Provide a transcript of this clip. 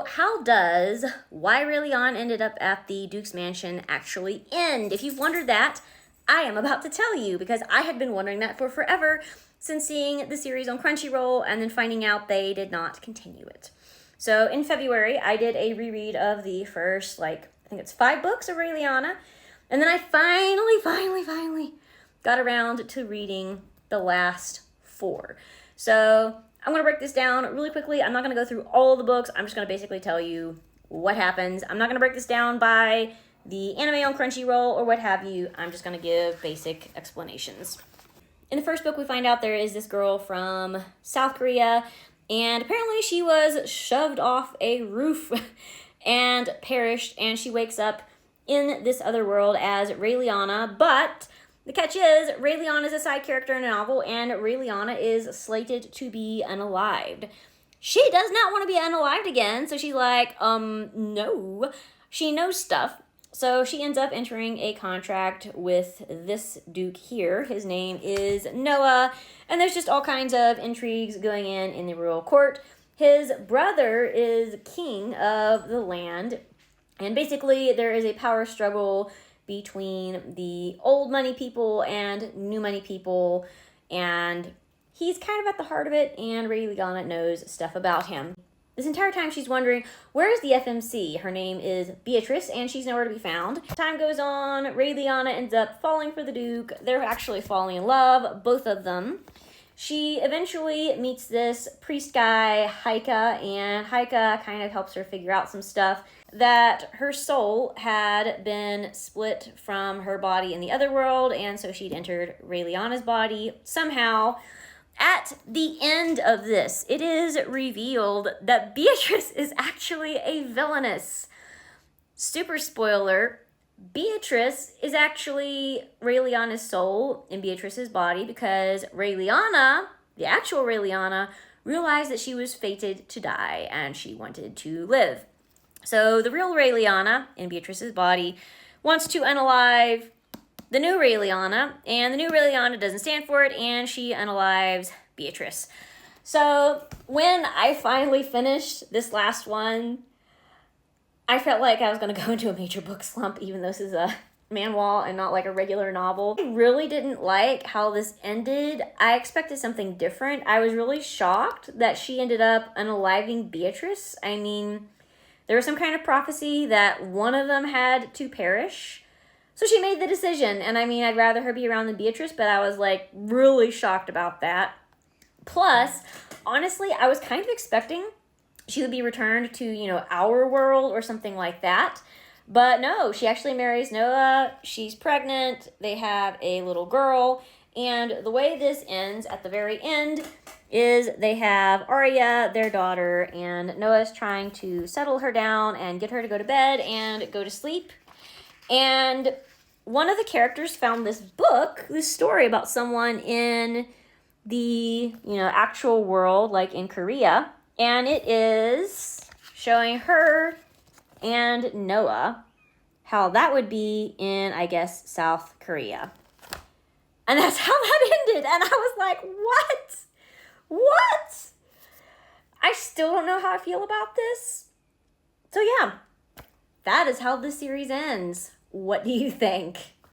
So how does why Raeliana ended up at the Duke's mansion actually end? If you've wondered that, I am about to tell you, because I had been wondering that for forever since seeing the series on Crunchyroll and then finding out they did not continue it. So in February, I did a reread of the first, I think it's 5 books of Raeliana. And then I finally got around to reading the last 4. So I'm going to break this down really quickly. I'm not going to go through all the books. I'm just going to basically tell you what happens. I'm not going to break this down by the anime on Crunchyroll or what have you. I'm just going to give basic explanations. In the first book, we find out there is this girl from South Korea, and apparently she was shoved off a roof and perished, and she wakes up in this other world as Raeliana, but the catch is, Raeliana is a side character in a novel, and Raeliana is slated to be unalived. She does not want to be unalived again, so she's like, no. She knows stuff, so she ends up entering a contract with this duke here. His name is Noah, and there's just all kinds of intrigues going in the royal court. His brother is king of the land, and basically there is a power struggle between the old money people and new money people, and he's kind of at the heart of it, and Raeliana knows stuff about him. This entire time she's wondering, where is the FMC? Her name is Beatrice, and she's nowhere to be found. Time goes on, Raeliana ends up falling for the Duke. They're actually falling in love, both of them. She eventually meets this priest guy, Haika, and Haika kind of helps her figure out some stuff, that her soul had been split from her body in the other world, and so she'd entered Raeliana's body somehow. At the end of this, it is revealed that Beatrice is actually a villainess. Super spoiler, Beatrice is actually Raeliana's soul in Beatrice's body, because Raeliana, the actual Raeliana, realized that she was fated to die and she wanted to live. So the real Raeliana in Beatrice's body wants to unalive the new Raeliana, and the new Raeliana doesn't stand for it, and she unalives Beatrice. So when I finally finished this last one, I felt like I was going to go into a major book slump, even though this is a manual and not like a regular novel. I really didn't like how this ended. I expected something different. I was really shocked that she ended up unaliving Beatrice. I mean, there was some kind of prophecy that one of them had to perish. So she made the decision, and I mean, I'd rather her be around than Beatrice, but I was like really shocked about that. Plus, honestly, I was kind of expecting she would be returned to, our world or something like that. But no, she actually marries Noah. She's pregnant. They have a little girl. And the way this ends at the very end is they have Arya, their daughter, and Noah's trying to settle her down and get her to go to bed and go to sleep. And one of the characters found this book, this story about someone in the, actual world, like in Korea. And it is showing her and Noah, how that would be in, I guess, South Korea. And that's how that ended. And I was like, what? What? I still don't know how I feel about this. So yeah, that is how this series ends. What do you think?